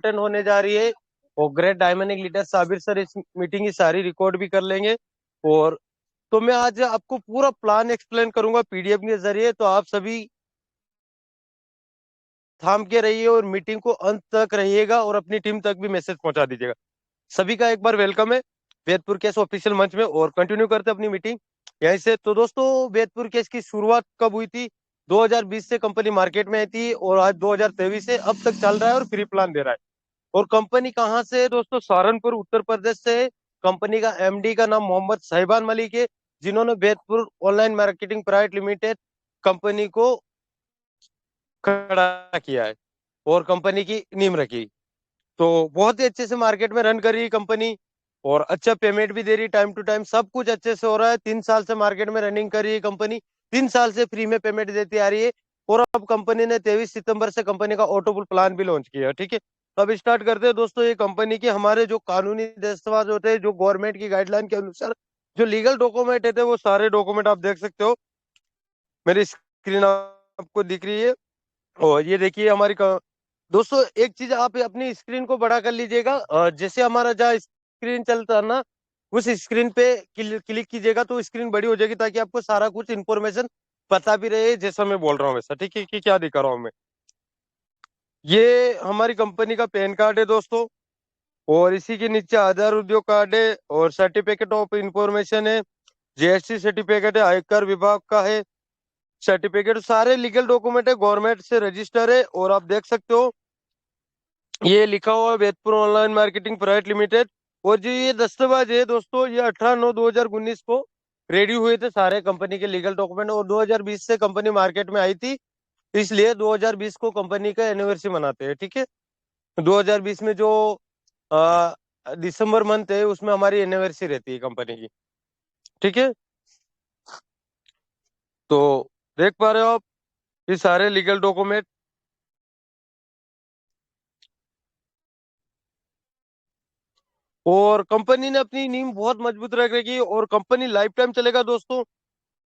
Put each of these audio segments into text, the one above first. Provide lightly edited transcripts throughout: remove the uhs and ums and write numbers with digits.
Important होने जा रही है। और great diamond leader Sabir sir इस मीटिंग की सारी रिकॉर्ड भी कर लेंगे। और तो मैं आज आपको पूरा प्लान एक्सप्लेन करूंगा पीडीएफ के जरिए, तो आप सभी थाम के रहिए और मीटिंग को अंत तक रहिएगा और अपनी टीम तक भी मैसेज पहुंचा दीजिएगा। सभी का एक बार वेलकम है वेदपुर केस ऑफिशियल मंच में। और कंटिन्यू करते हैं अपनी मीटिंग यहीं से। तो दोस्तों, वेदपुर केस की शुरुआत कब हुई थी? 2020 से कंपनी मार्केट में आई थी और आज 2023 से अब तक चल रहा है और फ्री प्लान दे रहा है। और कंपनी कहाँ से है दोस्तों? सहारनपुर उत्तर प्रदेश से है। कंपनी का एमडी का नाम मोहम्मद साहिबान मलिक है, जिन्होंने Vedpur online marketing private limited company को खड़ा किया है और कंपनी की नींव रखी। तो बहुत ही अच्छे से मार्केट में रन कर रही है कंपनी और अच्छा पेमेंट भी दे रही, टाइम टू टाइम सब कुछ अच्छे से हो रहा है। 3 साल से मार्केट में रनिंग कर रही है कंपनी, 3 साल से फ्री में पेमेंट देती आ रही है। और अब कंपनी ने 23 सितंबर से कंपनी का ऑटोपुल प्लान भी लॉन्च किया है। ठीक है, तो अब स्टार्ट करते हैं दोस्तों। ये कंपनी के हमारे जो कानूनी दस्तावेज होते हैं, जो गवर्नमेंट की गाइडलाइन के अनुसार जो लीगल डॉक्यूमेंट है, वो सारे डॉक्यूमेंट आप देख सकते हो। मेरी स्क्रीन आपको दिख रही है। और ये देखिए हमारी दोस्तों, एक चीज आप अपनी स्क्रीन को बड़ा कर लीजिएगा। जैसे हमारा जहाँ स्क्रीन चलता है ना, उस स्क्रीन पे क्लिक कीजिएगा तो स्क्रीन बड़ी हो जाएगी, ताकि आपको सारा कुछ इन्फॉर्मेशन पता भी रहे जैसा मैं बोल रहा हूँ वैसा। ठीक है, कि क्या दिखा रहा हूँ मैं। ये हमारी कंपनी का पैन कार्ड है दोस्तों, और इसी के नीचे आधार उद्योग कार्ड है और सर्टिफिकेट ऑफ इंफॉर्मेशन है, जीएसटी सर्टिफिकेट है, आयकर विभाग का है सर्टिफिकेट। सारे लीगल डॉक्यूमेंट है, गवर्नमेंट से रजिस्टर है। और आप देख सकते हो ये लिखा हुआ है Vedpur online marketing private limited. और जो ये दस्तावेज है दोस्तों, ये 18/9/2019 को रेडी हुए थे सारे कंपनी के लीगल डॉक्यूमेंट। और 2020 से कंपनी मार्केट में आई थी, इसलिए 2020 को कंपनी का एनिवर्सरी मनाते हैं। ठीक है, 2020 में जो दिसंबर मंथ है, उसमें हमारी एनिवर्सरी रहती है कंपनी की। ठीक है, तो देख पा रहे हो आप ये सारे लीगल डॉक्यूमेंट। और कंपनी ने अपनी नींव बहुत मजबूत रख रखी है और कंपनी लाइफ टाइम चलेगा दोस्तों।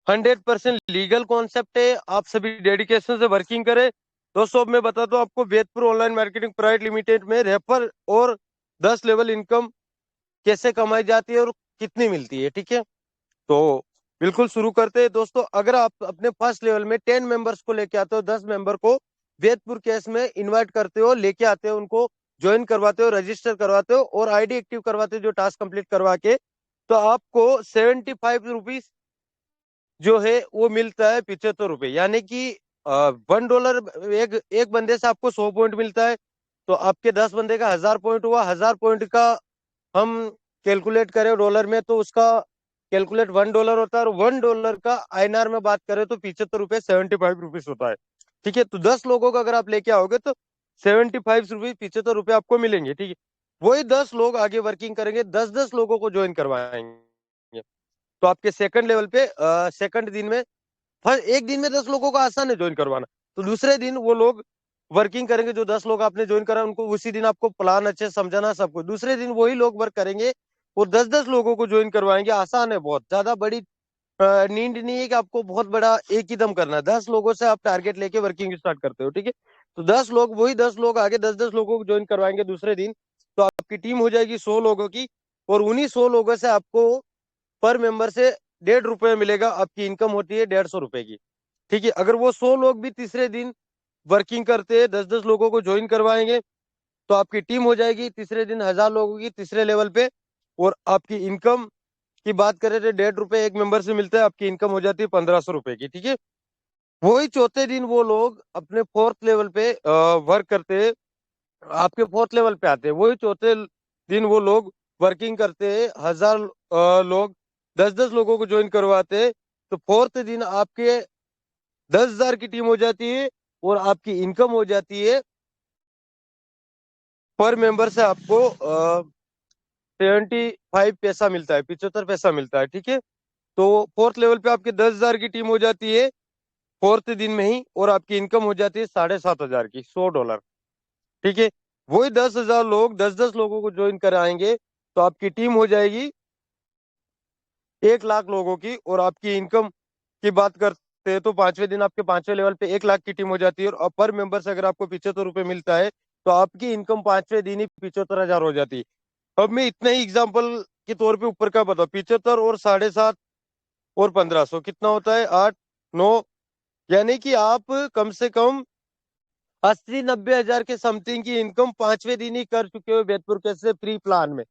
100% लीगल कॉन्सेप्ट है, आप सभी डेडिकेशन से वर्किंग करें। दोस्तों, अब मैं बताता हूँ आपको Vedpur online marketing private limited में रेफर और 10 लेवल इनकम कैसे कमाई जाती है और कितनी मिलती है। ठीक है, तो बिल्कुल शुरू करते हैं दोस्तों। अगर आप अपने फर्स्ट लेवल में 10 मेंबर्स को लेके आते हो, 10 मेंबर को वेदपुर केस में इनवाइट करते हो, लेके आते हो, उनको ज्वाइन करवाते हो, रजिस्टर करवाते हो और आईडी एक्टिव करवाते हो, जो टास्क कंप्लीट करवा के, तो आपको 75 रुपीज जो है वो मिलता है, 75 रुपए। यानी कि $1, एक एक बंदे से आपको 100 पॉइंट मिलता है। तो आपके 10 बंदे का 1000 पॉइंट हुआ। 1000 पॉइंट का हम कैलकुलेट करें डॉलर में, तो उसका कैलकुलेट $1 होता है। और $1 का आईएनआर में बात करें तो 75 रुपए, 75 रुपीज होता है। ठीक है, तो 10 लोगों का अगर आप लेके आओगे तो 75 रुपीज, 75 रुपए आपको मिलेंगे। ठीक है, वही 10 लोग आगे वर्किंग करेंगे, 10-10 लोगों को ज्वाइन करवाएंगे। तो आपके सेकंड लेवल पे सेकंड दिन में, फर्स्ट एक दिन में 10 लोगों को आसान है ज्वाइन करवाना। तो दूसरे दिन वो लोग वर्किंग करेंगे, जो 10 लोग आपने ज्वाइन करा उनको उसी दिन आपको प्लान अच्छे से समझाना सबको। दूसरे दिन वही लोग वर्क करेंगे और 10-10 लोगों को ज्वाइन करवाएंगे। आसान है, बहुत ज्यादा बड़ी नीड नहीं है कि आपको बहुत बड़ा एक ही दम करना है। 10 लोगों से आप टारगेट लेके वर्किंग स्टार्ट करते हो। ठीक है, तो 10 लोग, वही 10 लोग आगे 10-10 लोगों को ज्वाइन करवाएंगे दूसरे दिन। तो आपकी टीम हो जाएगी 100 लोगों की। और उन्हीं 100 लोगों से आपको पर मेंबर से ₹1.5 मिलेगा। आपकी इनकम होती है ₹150 की। ठीक है, अगर वो 100 लोग भी तीसरे दिन वर्किंग करते हैं, 10-10 लोगों को ज्वाइन करवाएंगे, तो आपकी टीम हो जाएगी तीसरे दिन 1000 लोगों की तीसरे लेवल पे। और आपकी इनकम की बात करें तो ₹1.5 एक मेंबर से मिलता है, आपकी इनकम हो जाती है ₹1500 की। ठीक है, वही चौथे दिन वो लोग अपने फोर्थ लेवल पे वर्क करते हैं, आपके फोर्थ लेवल पे आते हैं। वही चौथे दिन वो लोग वर्किंग करते हैं, 1000 लोग 10-10 लोगों को ज्वाइन करवाते हैं। तो फोर्थ दिन आपके 10,000 की टीम हो जाती है और आपकी इनकम हो जाती है पर मेंबर से आपको 75 पैसा मिलता है, 75 पैसा मिलता है। ठीक है, तो फोर्थ लेवल पे आपके 10,000 की टीम हो जाती है फोर्थ दिन में ही, और आपकी इनकम हो जाती है 7,500 की, $100। ठीक है, वही 10,000 लोग 10-10 लोगों को ज्वाइन कराएंगे, तो आपकी टीम हो जाएगी 1,00,000 लोगों की। और आपकी इनकम की बात करते हैं तो पांचवें दिन आपके पांचवें लेवल पे 1,00,000 की टीम हो जाती है। और पर मेंबर से अगर आपको 75 रुपए मिलता है, तो आपकी इनकम 5वें दिन ही 75,000 हो जाती है। अब मैं इतना ही एग्जाम्पल के तौर पे ऊपर का बताऊं, 75 और 7.5 और 1500 कितना होता है, 8, 9, यानी कि आप कम से कम 80-90 हजार के समथिंग की इनकम 5वें दिन ही कर चुके हो बैतपुर कैसे प्री प्लान में।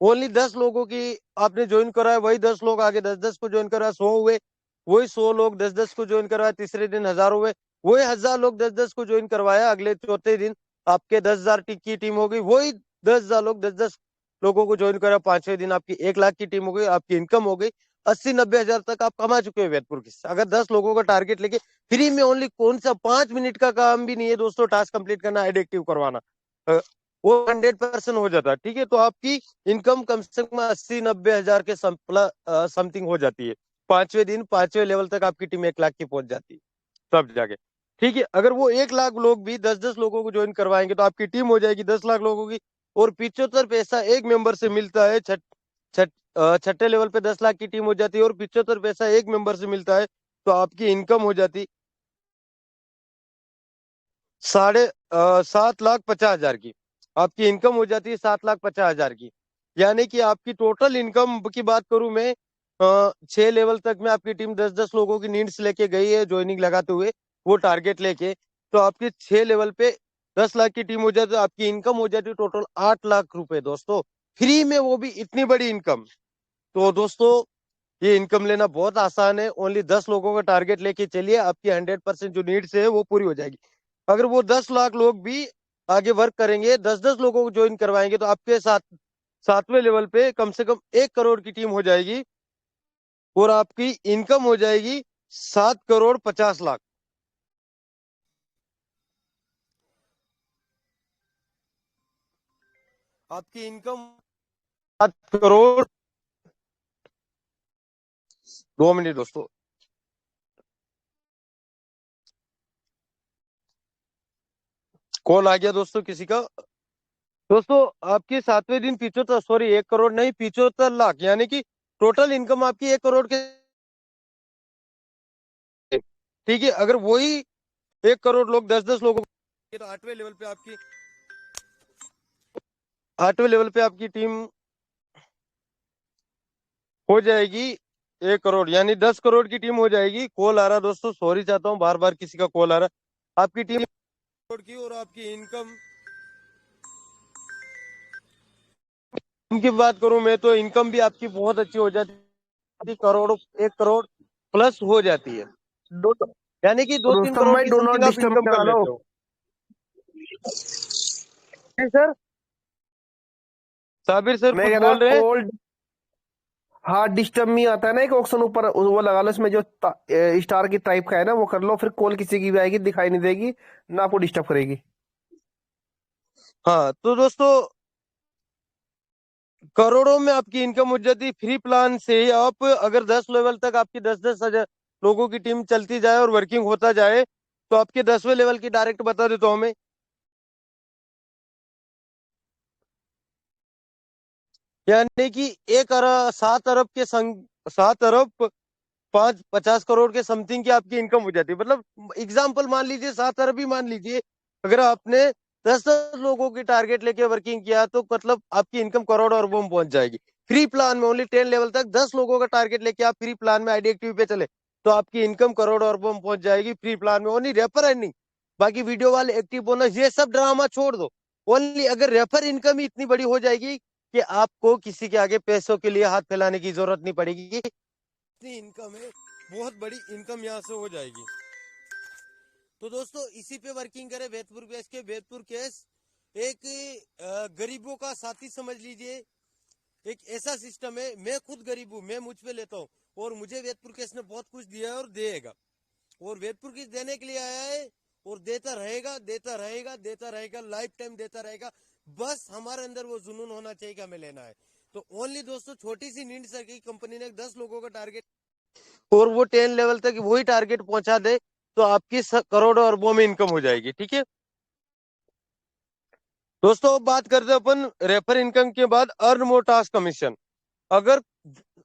ओनली 10 लोगों की आपने ज्वाइन कराया, वही 10 लोग आगे 10-10 को ज्वाइन कराया, 100 हुए। वही 100 लोग 10-10 को ज्वाइन करवाया, तीसरे दिन 1000 हुए। वही 1000 लोग 10-10 को ज्वाइन करवाया, अगले चौथे दिन आपके 10,000 की टीम हो गई। वही 10,000 लोग 10-10 लोगों को ज्वाइन कराया, 5वें दिन आपकी 1 लाख की टीम हो गई, आपकी इनकम हो गई 80-90 हजार तक आप कमा चुके हो बैतपुर की। अगर 10 लोगों का टारगेट लेके फ्री में, ओनली कौन सा 5 मिनट का काम भी नहीं है दोस्तों, टास्क कंप्लीट करना, एडिक्टिव करवाना, अ, वो 100% हो जाता है। ठीक है, तो आपकी इनकम कम से कम 80-90 हजार के समथिंग हो जाती है। 5वें दिन 5वें लेवल तक आपकी टीम 1 लाख की पहुंच जाती है तब जाके। ठीक है, अगर वो 1 लाख लोग भी 10-10 लोगों को ज्वाइन करवाएंगे तो आपकी टीम हो जाएगी 10 लाख लोगों की। और 75 पैसा एक मेंबर से मिलता है। छठे लेवल पे 10 लाख की टीम हो जाती है और 75 पैसा एक मेंबर से मिलता है, तो आपकी इनकम हो जाती साढ़े 7,50,000 की। आपकी इनकम हो जाती है 7,50,000 की। यानी कि आपकी टोटल इनकम की बात करूं मैं, 6 लेवल तक में आपकी टीम 10-10 लोगों की नीड्स लेके गई है ज्वाइनिंग लगाते हुए, वो टारगेट लेके। तो आपकी 6 लेवल पे 10 लाख की टीम हो जाती है, तो आपकी इनकम हो जाती है टोटल 8 लाख रुपए दोस्तों, फ्री में, वो भी इतनी बड़ी इनकम। तो दोस्तों ये इनकम लेना बहुत आसान है, ओनली 10 लोगों का टारगेट लेके चलिए, आपकी 100% जो नीड्स है वो पूरी हो जाएगी। अगर वो 10 लाख लोग भी आगे वर्क करेंगे, 10-10 लोगों को ज्वाइन करवाएंगे, तो आपके साथ 7वें लेवल पे कम से कम 1 करोड़ की टीम हो जाएगी और आपकी इनकम हो जाएगी 7,50,00,000। आपकी इनकम 7 करोड़। 2 मिनट दोस्तों, कॉल आ गया दोस्तों किसी का। दोस्तों आपकी 7वें दिन 75, सॉरी 1 करोड़ नहीं, 75 लाख, यानी कि टोटल इनकम आपकी 1 करोड़ के। ठीक है, अगर वही 1 करोड़ लोग 10-10 लोगों तो 8वें लेवल पे आपकी टीम हो जाएगी 1 करोड़, यानी 10 करोड़ की टीम हो जाएगी। कॉल आ रहा दोस्तों, सॉरी चाहता हूँ, बार बार किसी का कॉल आ रहा है। आपकी टीम करोड़ की, और आपकी इनकम की बात करूं मैं, तो इनकम भी आपकी बहुत अच्छी हो जाती है, करोड़ 1 करोड़ प्लस हो जाती है। दो यानी कि 2-3 रुस्तम करोड़ भाई, की डो नॉट समथिंग आप डिस्टर्ब इनकम में कर आ लो। लेते हो। साबिर सर मैं कुछ कह रहा बोल रहे हैं। कॉल, हाँ डिस्टर्ब में आता है ना, एक ऑप्शन ऊपर वो लगा लो, इसमें जो स्टार की टाइप का है ना वो कर लो, फिर कॉल किसी की भी आएगी दिखाई नहीं देगी ना, आपको डिस्टर्ब करेगी। हाँ तो दोस्तों, करोड़ों में आपकी इनकम हो जाती है फ्री प्लान से। आप अगर 10 लेवल तक आपकी 10-10 हजार लोगों की टीम चलती जाए और वर्किंग होता जाए, तो आपके 10वें लेवल की डायरेक्ट बता देता हूं मैं, यानी कि 1 अरब 7 अरब के संग 7 अरब 50 करोड़ के समथिंग की आपकी इनकम हो जाती है। मतलब एग्जाम्पल मान लीजिए 7 अरब ही मान लीजिए, अगर आपने 10-10 लोगों की टारगेट लेके वर्किंग किया, तो मतलब आपकी इनकम करोड़ अरबों में पहुंच जाएगी फ्री प्लान में। ओनली 10 लेवल तक 10 लोगों का टारगेट लेके आप फ्री प्लान में आईडी एक्टिव पे चले, तो आपकी इनकम करोड़ अरबों में पहुंच जाएगी फ्री प्लान में, ओनली रेफर अर्निंग। बाकी वीडियो वाले एक्टिव बोनस ये सब ड्रामा छोड़ दो, ओनली अगर रेफर इनकम ही इतनी बड़ी हो जाएगी कि आपको किसी के आगे पैसों के लिए हाथ फैलाने की जरूरत नहीं पड़ेगी। इतनी इनकम है, बहुत बड़ी इनकम यहाँ से हो जाएगी। तो दोस्तों इसी पे वर्किंग करें, वेदपुर केस के। वेदपुर केस एक गरीबों का साथी समझ लीजिए, एक ऐसा सिस्टम है। मैं खुद गरीब हूँ, मैं मुझ पे लेता हूँ, और मुझे वेदपुर केस ने बहुत कुछ दिया है और देगा, और वेदपुर केस देने के लिए आया है, और देता रहेगा, देता रहेगा, देता रहेगा, लाइफ टाइम देता रहेगा। बस हमारे अंदर वो जुनून होना चाहिए कि हमें लेना है। तो ओनली दोस्तों छोटी सी नीड सर की कंपनी ने 10 लोगों का टारगेट, और वो 10 लेवल तक वही टारगेट पहुंचा दे, तो आपकी करोड़ों अरबों में इनकम हो जाएगी। ठीक है दोस्तों, अब बात करते हैं अपन रेफर इनकम के बाद अर्न मोर टास्क कमीशन। अगर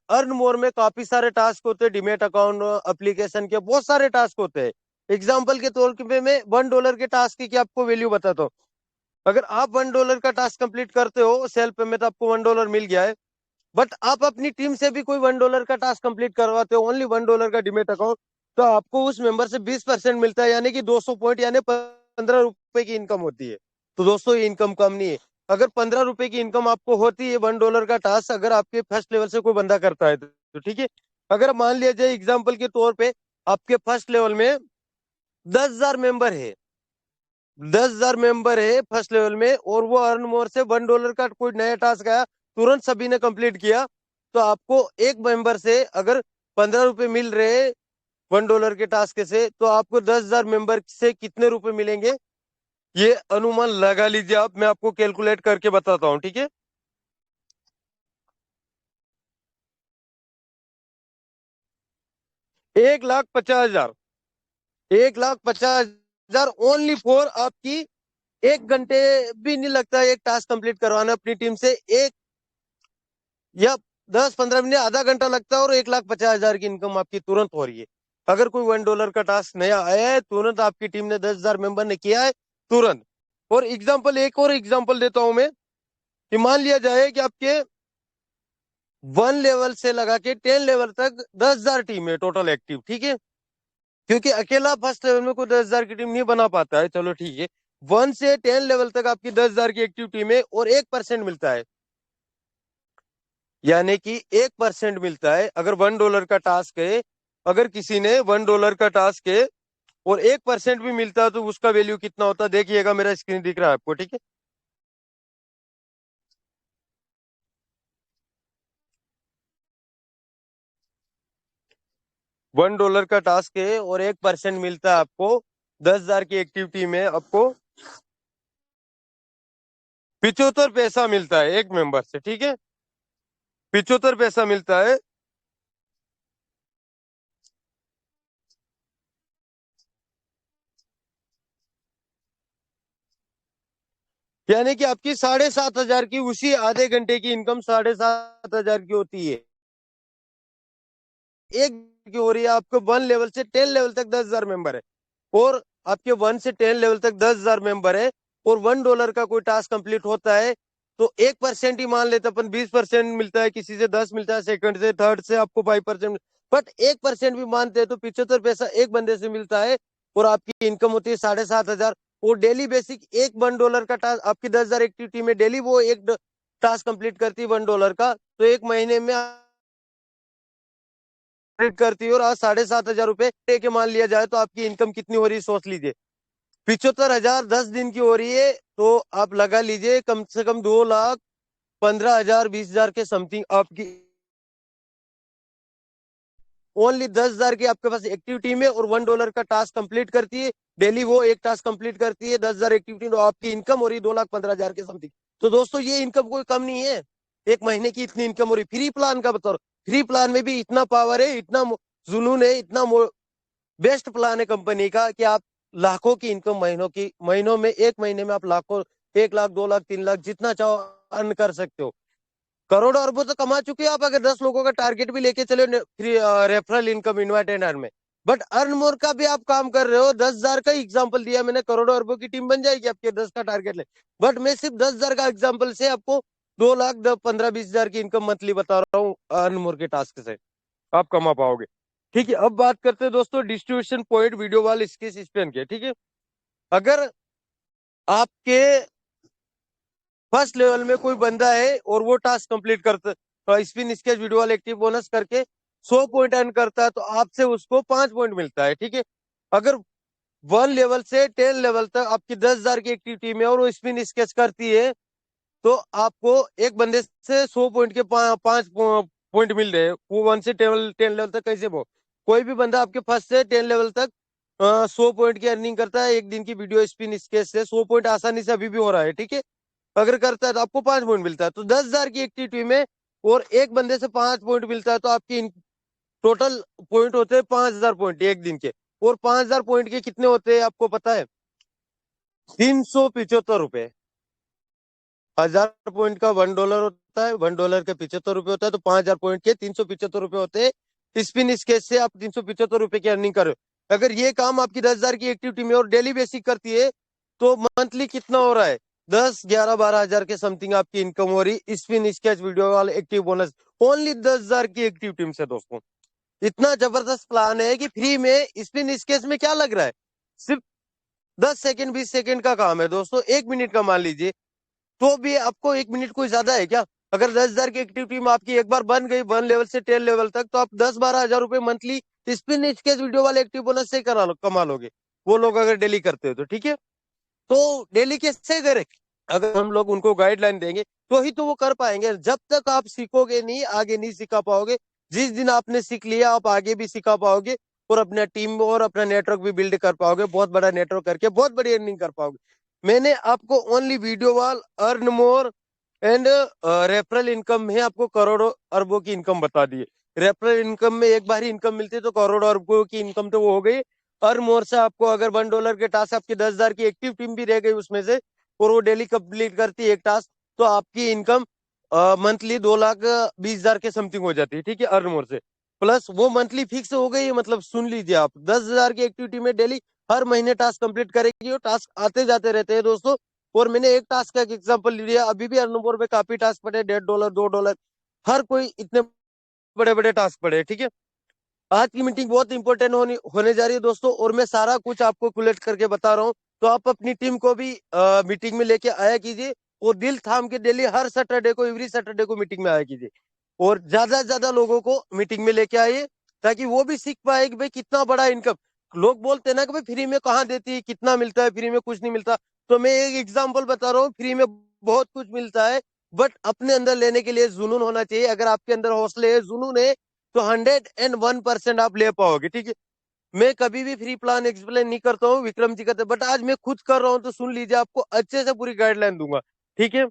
अर्न मोर में काफी सारे टास्क होते हैं, डिमेट अकाउंट एप्लीकेशन के बहुत सारे टास्क होते हैं। एग्जाम्पल के तौर पे मैं $1 के टास्क की आपको वैल्यू बताता हूँ। अगर आप $1 का टास्क कंप्लीट करते हो सेल्फ में तो आपको $1 मिल गया है। बट आप अपनी टीम से भी कोई $1 का टास्क कंप्लीट करवाते हो, ओनली $1 का डिमेट अकाउंट, तो आपको उस मेंबर से 20% मिलता है, यानी कि 200 पॉइंट यानी ₹15 की इनकम होती है। तो दोस्तों ये इनकम कम नहीं है। अगर ₹15 की इनकम आपको होती है $1 का टास्क अगर आपके फर्स्ट लेवल से कोई बंदा करता है तो ठीक है। अगर मान लिया जाए एग्जाम्पल के तौर पे आपके फर्स्ट लेवल में 10,000 मेंबर है, 10,000 मेंबर है फर्स्ट लेवल में, और वो अर्न मोर से $1 का कोई नया टास्क आया, तुरंत सभी ने कंप्लीट किया, तो आपको एक मेंबर से अगर ₹15 मिल रहे $1 के टास्क से, तो आपको 10,000 मेंबर से कितने रुपए मिलेंगे ये अनुमान लगा लीजिए आप। मैं आपको कैलकुलेट करके बताता हूँ, ठीक है। 1,50,000, 1,50,000 ओनली फॉर आपकी 1 घंटे भी नहीं लगता है एक टास्क कंप्लीट करवाना अपनी टीम से, एक या 10-15 मिनट आधा घंटा लगता है, और 1,50,000 की इनकम आपकी तुरंत हो रही है। अगर कोई $1 का टास्क नया आया है, तुरंत आपकी टीम ने 10,000 मेंबर ने किया है तुरंत। और एग्जाम्पल, एक और एग्जाम्पल देता हूं मैं, कि मान लिया जाए कि आपके 1 लेवल से लगा के 10 लेवल तक 10,000 टीम है टोटल एक्टिव, ठीक है। क्योंकि अकेला फर्स्ट लेवल में कोई 10,000 की टीम नहीं बना पाता है, चलो ठीक है। 1 से 10 लेवल तक आपकी 10,000 की एक्टिव टीम है, और 1% मिलता है, यानी कि 1% मिलता है अगर $1 का टास्क है। अगर किसी ने $1 का टास्क है और 1% भी मिलता है, तो उसका वैल्यू कितना होता है देखिएगा, मेरा स्क्रीन दिख रहा है आपको, ठीक है। $1 का टास्क है और 1% मिलता है आपको, 10,000 की एक्टिविटी में आपको 75 पैसा मिलता है एक मेंबर से, ठीक है। 75 पैसा मिलता है। यानी कि आपकी 7,500 की उसी आधे घंटे की इनकम 7,500 की होती है, एक की हो रही है। आपको 1 लेवल से 10 लेवल तक 10,000 मेंबर है, और आपके 1 से 10 लेवल तक 10,000 मेंबर है, और $1 का कोई टास्क कंप्लीट होता है, तो 1% ही मान लेते अपन, 20% मिलता है, किसी से 10 मिलता है, सेकंड से, थर्ड से आपको 5%, बट 1% भी मानते हैं तो 75 पैसा एक बंदे से मिलता है, और आपकी इनकम होती है 7,500। और डेली बेसिक एक $1 का टास्क, आपकी 10,000 एक्टिविटी में डेली वो एक टास्क कंप्लीट करती है $1 का, तो एक महीने में करती है। और आज 7,500 के मान लिया जाए तो आपकी इनकम कितनी हो रही है सोच लीजिए, 75,000 10 दिन की हो रही है, तो आप लगा लीजिए कम से कम 2,15,000 20,000 के समथिंग आपकी ओनली 10,000 की आपके पास एक्टिविटी में, और $1 का टास्क कंप्लीट करती है डेली, वो एक टास्क कंप्लीट करती है 10,000 एक्टिविटी, तो आपकी इनकम हो रही है 2,15,000 के समथिंग। तो दोस्तों ये इनकम कोई कम नहीं है, एक महीने की इतनी इनकम हो रही। फ्री प्लान का बताओ, फ्री प्लान में भी इतना पावर है, इतना जुनून है, इतना बेस्ट प्लान है कंपनी का, कि आप लाखों की इनकम महीनों में, एक महीने में आप लाखों, 1 लाख 2 लाख 3 लाख जितना चाहो अर्न कर सकते हो। करोड़ों अरबों तो कमा चुके हो आप अगर 10 लोगों का टारगेट भी लेके चले free referral income invited earn में। बट अर्न मोर का भी आप काम कर रहे हो, 10,000 का एग्जाम्पल दिया मैंने, करोड़ों अरबों की टीम बन जाएगी आपके 10 का टारगेट ले। बट मैं सिर्फ 10,000 का एग्जाम्पल से आपको 2 लाख 15-20 हजार की इनकम मंथली बता रहा हूँ, अर्न मोर के टास्क से आप कमा पाओगे। ठीक है, अब बात करते हैं दोस्तों डिस्ट्रीब्यूशन पॉइंट वीडियो वाल इसके स्पेन के, ठीक है। अगर आपके फर्स्ट लेवल में कोई बंदा है और वो टास्क कंप्लीट करता, स्पिन स्केच वीडियो वाल एक्टिव बोनस करके 100 पॉइंट अर्न करता है, तो आपसे उसको 5 पॉइंट मिलता है, ठीक है। अगर 1 लेवल से 10 लेवल तक आपकी 10,000 की एक्टिविटी में और वो स्पिन स्केच करती है, तो आपको एक बंदे से 100 पॉइंट के 5 पॉइंट मिल रहे हैं। वो 1 से 10 लेवल तक कैसे वो, कोई भी बंदा आपके फर्स्ट से 10 लेवल तक 100 पॉइंट की अर्निंग करता है एक दिन की वीडियो स्पिन स्केच से, 100 पॉइंट आसानी से अभी भी हो रहा है, ठीक है। अगर करता है तो आपको 5 पॉइंट मिलता है, तो 10,000 की एक्टिविटी में और एक बंदे से 5 पॉइंट मिलता है, तो आपकी टोटल पॉइंट होते हैं 5,000 पॉइंट एक दिन के। और 5,000 पॉइंट के कितने होते हैं आपको पता है, 375 रुपए। 1,000 पॉइंट का $1 होता है, $1 के 75 रुपए होता है, तो 5,000 पॉइंट के 375 रुपए होते हैं। स्पिन स्केच से आप 375 रुपए की अर्निंग कर रहे हो। अगर ये काम आपकी 10,000 की एक्टिविटी में और डेली बेसिक करती है, तो मंथली कितना हो रहा है, 10, 11, 12 हजार के समथिंग आपकी इनकम हो रही स्पिन स्केच वीडियो वाले एक्टिव बोनस, ओनली 10 हजार की एक्टिव टीम से दोस्तों। इतना जबरदस्त प्लान है कि फ्री में स्पिन स्केच में क्या लग रहा है, सिर्फ 10 सेकंड 20 सेकंड का काम है दोस्तों, 1 मिनट का मान लीजिए, तो भी आपको 1 मिनट कोई ज्यादा है क्या? अगर 10 हजार की एक्टिव टीम आपकी एक बार बन गई 1 लेवल से 10 लेवल तक, तो आप 10, 12 हजार रुपए मंथली स्पिन स्केच वीडियो वाले एक्टिव बोनस से कमा लोगे, वो लोग अगर डेली करते हो तो। ठीक है, तो डेली कैसे करें? अगर हम लोग उनको गाइडलाइन देंगे तो ही तो वो कर पाएंगे। जब तक आप सीखोगे नहीं, आगे नहीं सिखा पाओगे। जिस दिन आपने सीख लिया, आप आगे भी सिखा पाओगे और अपना टीम और अपना नेटवर्क भी बिल्ड कर पाओगे, बहुत बड़ा नेटवर्क करके बहुत बड़ी अर्निंग कर पाओगे। मैंने आपको only video wall, earn more and referral income में आपको करोड़ों अरबों की इनकम बता दी है। रेफरल इनकम में एक बार ही इनकम मिलती है तो करोड़ों अरबों की इनकम तो वो हो गई। अर्न मोर से आपको अगर $1 के टास्क, आपकी 10 हजार की एक्टिव टीम भी रह गई उसमें से, और वो डेली कंप्लीट करती है एक टास्क, तो आपकी इनकम मंथली 2,20,000 के समथिंग हो जाती है। ठीक है, अर्न मोर से प्लस वो मंथली फिक्स हो गई है। मतलब सुन लीजिए, आप 10 हजार की एक्टिविटी में डेली हर महीने टास्क कंप्लीट करेगी और टास्क आते जाते रहते हैं दोस्तों। और मैंने एक टास्क का एग्जांपल लिया, अभी भी अर्न मोर पे काफी टास्क पड़े, $1.5, $2, हर कोई इतने बड़े बड़े टास्क पड़े हैं। ठीक है, आज की मीटिंग बहुत इंपॉर्टेंट होने जा रही है दोस्तों, और मैं सारा कुछ आपको कलेक्ट करके बता रहा हूँ। तो आप अपनी टीम को भी मीटिंग में लेके आया कीजिए, और दिल थाम के डेली हर सैटरडे को, एवरी सैटरडे को मीटिंग में आया कीजिए, और ज्यादा से ज्यादा लोगों को मीटिंग में लेके आइए, ताकि वो भी सीख पाए कि भाई कितना बड़ा इनकम। लोग बोलते हैं ना कि भाई फ्री में कहाँ देती है, कितना मिलता है, फ्री में कुछ नहीं मिलता। तो मैं एक एग्जाम्पल बता रहा हूँ, फ्री में बहुत कुछ मिलता है, बट अपने अंदर लेने के लिए जुनून होना चाहिए। अगर आपके अंदर हौसले है, जुनून है, तो 101% आप ले पाओगे। ठीक है, मैं कभी भी फ्री प्लान एक्सप्लेन नहीं करता हूँ, विक्रम जी करते, बट आज मैं खुद कर रहा हूँ, तो सुन लीजिए, आपको अच्छे से पूरी गाइडलाइन दूंगा। ठीक है,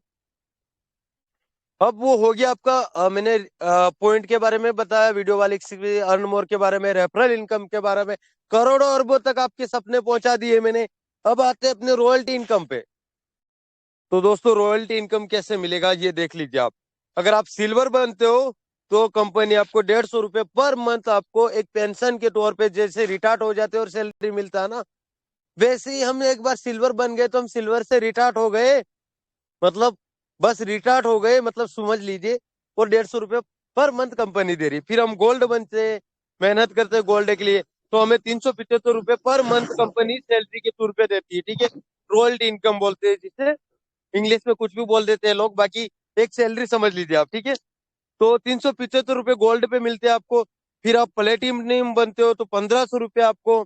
अब वो हो गया आपका, मैंने पॉइंट के बारे में बताया, वीडियो वाले अर्न मोर के बारे में, रेफरल इनकम के बारे में, करोड़ों अरबों तक आपके सपने पहुंचा दिए मैंने। अब आते हैं अपने रॉयल्टी इनकम पे। तो दोस्तों, रॉयल्टी इनकम कैसे मिलेगा ये देख लीजिए आप। अगर आप सिल्वर बनते हो तो कंपनी आपको ₹150 पर मंथ, आपको एक पेंशन के तौर पे, जैसे रिटायर्ड हो जाते हैं और सैलरी मिलता है ना, वैसे ही हम एक बार सिल्वर बन गए तो हम सिल्वर से रिटायर्ड हो गए, मतलब बस रिटायर्ड हो गए, मतलब समझ लीजिए। और ₹150 पर मंथ कंपनी दे रही। फिर हम गोल्ड बनते, मेहनत करते गोल्ड के लिए, तो हमें ₹375 पर मंथ कंपनी सैलरी के तौर पे देती है। ठीक है, रॉयल्टी इनकम बोलते हैं जिसे, इंग्लिश में कुछ भी बोल देते हैं लोग, बाकी एक सैलरी समझ लीजिए आप। ठीक है, तो ₹375 गोल्ड पे मिलते हैं आपको। फिर आप प्लेटिनम बनते हो तो ₹1,500 आपको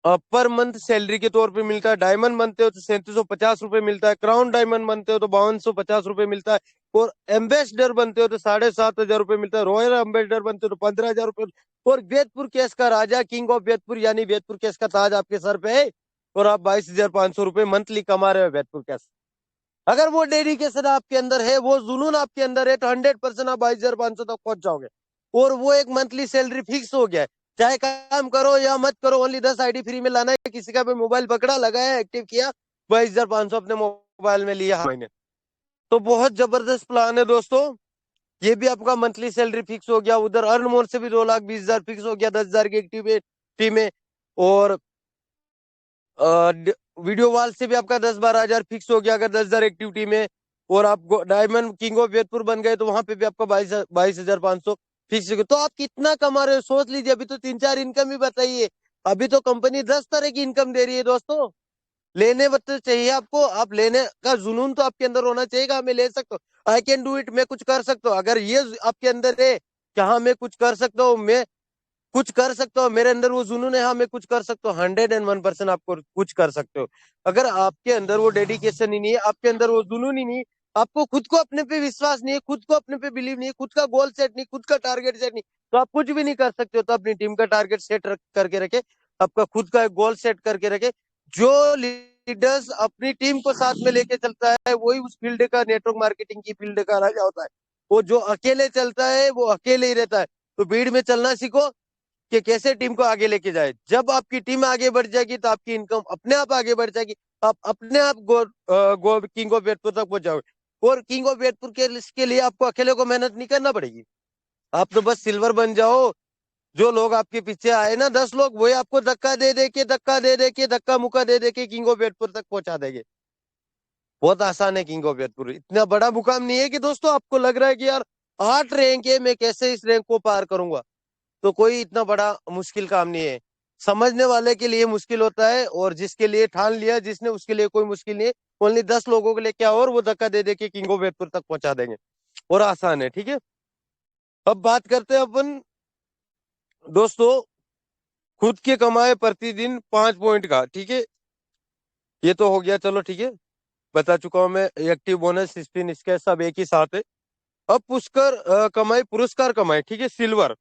पर मंथ सैलरी के तौर पे मिलता है। डायमंड बनते हो तो ₹3,750 मिलता है। क्राउन डायमंड बनते हो तो ₹5,250 मिलता है। और एम्बेसडर बनते हो तो ₹7,500 मिलता है। रॉयल एम्बेसडर बनते हो तो ₹15,000। और वेदपुर केस का राजा, किंग ऑफ वेदपुर, यानी वेदपुर केस का ताज आपके सर पे है, और आप ₹22,500 मंथली कमा रहे हो वेदपुर केस। अगर वो डेडिकेशन आपके अंदर है, वो जुनून आपके अंदर है, तो 100% आप 22,500 तक पहुंच जाओगे। और वो एक मंथली सैलरी फिक्स हो गया है, चाहे काम करो या मत करो, ओनली 10 आईडी फ्री में लाना है। किसी का भी मोबाइल पकड़ा, लगाया, एक्टिव किया, 22,500 अपने मोबाइल में लिया हर महीने। तो बहुत जबरदस्त प्लान है दोस्तों। ये भी आपका मंथली सैलरी फिक्स हो गया। उधर अर्न मोर से भी 2,20,000 फिक्स हो गया, 10 हजार की एक्टिविटी में। और वीडियो वॉल से भी आपका 10, 12 हजार फिक्स हो गया अगर 10 हजार एक्टिविटी में। और आप डायमंड किंग ऑफ वेदपुर बन गए तो वहां पे भी आपका 22,500 फिक्स हो गया। तो आप कितना कमा रहे हो सोच लीजिए। अभी तो 3, 4 इनकम ही बताइए। अभी तो कंपनी 10 तरह की इनकम दे रही है दोस्तों। लेने तो चाहिए आपको, आप लेने का जुनून तो आपके अंदर होना चाहिए, मैं ले सकता हूँ, आई कैन डू इट, मैं कुछ कर सकता हूँ। अगर ये आपके अंदर है कि हाँ मैं कुछ कर सकता हूँ, मैं कुछ कर सकता हूँ, मेरे अंदर वो जुनून है, हाँ मैं कुछ कर सकता हूँ, 101% आपको कुछ कर सकते हो। अगर आपके अंदर वो डेडिकेशन ही नहीं है, आपके अंदर वो जुनून ही नहीं है, आपको खुद को अपने पे विश्वास नहीं है, खुद को अपने पे बिलीव नहीं है, खुद का गोल सेट नहीं, खुद का टारगेट सेट नहीं, तो आप कुछ भी नहीं कर सकते हो। तो अपनी टीम का टारगेट सेट करके रखे, आपका खुद का एक गोल सेट करके रखे। जो लीडर्स अपनी टीम को साथ में लेके चलता है, वही उस फील्ड का, नेटवर्क मार्केटिंग की फील्ड का राजा होता है। वो जो अकेले चलता है वो अकेले ही रहता है। तो भीड़ में चलना सीखो कि कैसे टीम को आगे लेके जाए। जब आपकी टीम आगे बढ़ जाएगी तो आपकी इनकम अपने आप आगे बढ़ जाएगी। आप अपने आप किंग ऑफ वेदपुर तक पहुंच जाओगे। और किंग ऑफ वेदपुर के लिए आपको अकेले को मेहनत नहीं करना पड़ेगी। आप तो बस सिल्वर बन जाओ। जो लोग आपके पीछे आए ना, 10 लोग, वही आपको धक्का दे दे के, धक्का मुक्का दे दे के किंग ऑफ वेदपुर तक पहुंचा देंगे। बहुत आसान है किंग ऑफ जोधपुर। इतना बड़ा मुकाम नहीं है कि दोस्तों आपको लग रहा है कि यार 8 रैंक है, मैं कैसे इस रैंक को पार करूंगा। तो कोई इतना बड़ा मुश्किल काम नहीं है। समझने वाले के लिए मुश्किल होता है, और जिसके लिए ठान लिया जिसने, उसके लिए कोई मुश्किल नहीं है। ओनली 10 लोगों के लिए क्या, और वो धक्का दे दे के किंग ऑफ जोधपुर तक पहुंचा देंगे, और आसान है। ठीक है, अब बात करते हैं अपन दोस्तों खुद के कमाए प्रतिदिन 5 पॉइंट का। ठीक है, ये तो हो गया, चलो ठीक है, बता चुका हूं मैं। एक्टिव बोनस स्पिन इसके सब एक ही साथ है। अब पुष्कर कमाई, पुरस्कार कमाई, ठीक है, सिल्वर।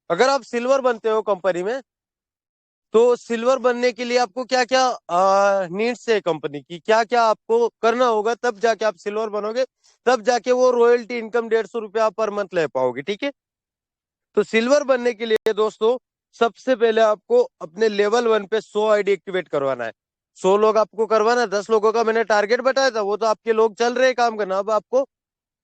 अगर आप सिल्वर बनते हो कंपनी में, तो सिल्वर बनने के लिए आपको क्या क्या नीड्स है कंपनी की, क्या क्या आपको करना होगा, तब जाके आप सिल्वर बनोगे। तब जाके वो रॉयल्टी इनकम 150 रुपया पर मंथ ले पाओगे। ठीक है, तो सिल्वर बनने के लिए दोस्तों सबसे पहले आपको अपने लेवल 1 पे 100 आईडी एक्टिवेट करवाना है। 100 लोग आपको करवाना है। 10 लोगों का मैंने टारगेट बताया था, वो तो आपके लोग चल रहे हैं काम करना। अब आपको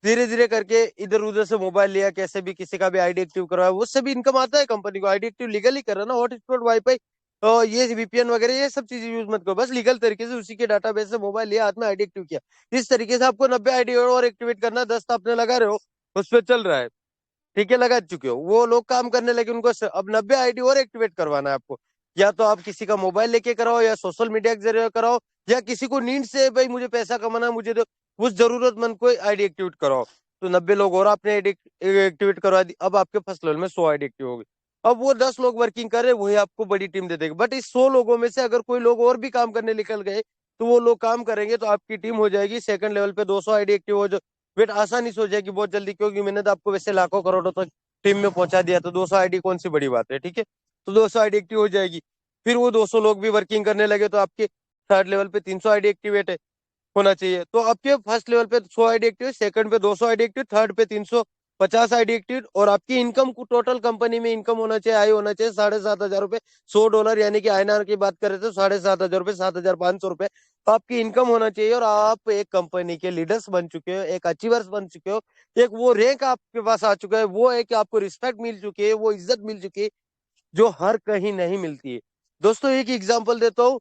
धीरे धीरे करके इधर उधर से मोबाइल लिया, कैसे भी किसी का भी आईडी एक्टिव करवाया, उससे भी इनकम आता है कंपनी को। आईडी एक्टिव लीगली कर रहा ना, हॉटस्पॉट वाईफाई तो ये वीपीएन वगैरह ये सब चीजें यूज मत करो, बस लीगल तरीके से उसी के डाटाबेस से मोबाइल लिया, हाथ में आईडी एक्टिव किया। इस तरीके से आपको 90 आईडी और एक्टिवेट करना। 10 तो आपने लगा रहे हो, उस पर चल रहा है। ठीक है, लगा चुके हो, वो लोग काम करने लगे, उनको अब 90 आईडी और एक्टिवेट करवाना है आपको। या तो आप किसी का मोबाइल लेके कराओ, या सोशल मीडिया के जरिए कराओ, या किसी को नीड से भाई मुझे पैसा कमाना है, मुझे तो उस जरूरतमंद को आईडी एक्टिवेट कराओ। तो 90 लोग और आपने आईडी एक्टिवेट करवा दी। अब आपके फर्स्ट लेवल में 100 आईडी एक्टिव होगी। अब वो 10 लोग वर्किंग कर रहे हैं, वही आपको बड़ी टीम दे देगी। बट इस 100 लोगों में से अगर कोई लोग और भी काम करने निकल गए, तो वो लोग काम करेंगे, तो आपकी टीम हो जाएगी सेकंड लेवल पे 200 आईडी एक्टिव हो। जो वेट आसानी से हो जाएगी बहुत जल्दी, क्योंकि मैंने तो आपको वैसे लाखों करोड़ों तक टीम में पहुंचा दिया, तो 200 आईडी कौन सी बड़ी बात है। ठीक है, तो 200 आईडी एक्टिव हो जाएगी। फिर वो 200 लोग भी वर्किंग करने लगे, तो आपके थर्ड लेवल पे 300 आईडी एक्टिवेट है होना चाहिए। तो आपके फर्स्ट लेवल पे 100 आईडी एक्टिव, सेकंड पे 200 आईडी एक्टिव, थर्ड पे 350 आईडी एक्टिव, और आपकी इनकम को टोटल कंपनी में इनकम होना चाहिए, आय होना चाहिए 7,500 रुपए। $100 यानी कि आईएनआर की बात करें तो 7,500 रुपए, 7,500 रुपए तो आपकी इनकम होना चाहिए। और आप एक कंपनी के लीडर्स बन चुके हो, एक अचीवर्स बन चुके हो, एक वो रैंक आपके पास आ चुका है, वो है कि आपको रिस्पेक्ट मिल चुकी है, वो इज्जत मिल चुकी है, जो हर कहीं नहीं मिलती है। दोस्तों एक एग्जांपल देता हूँ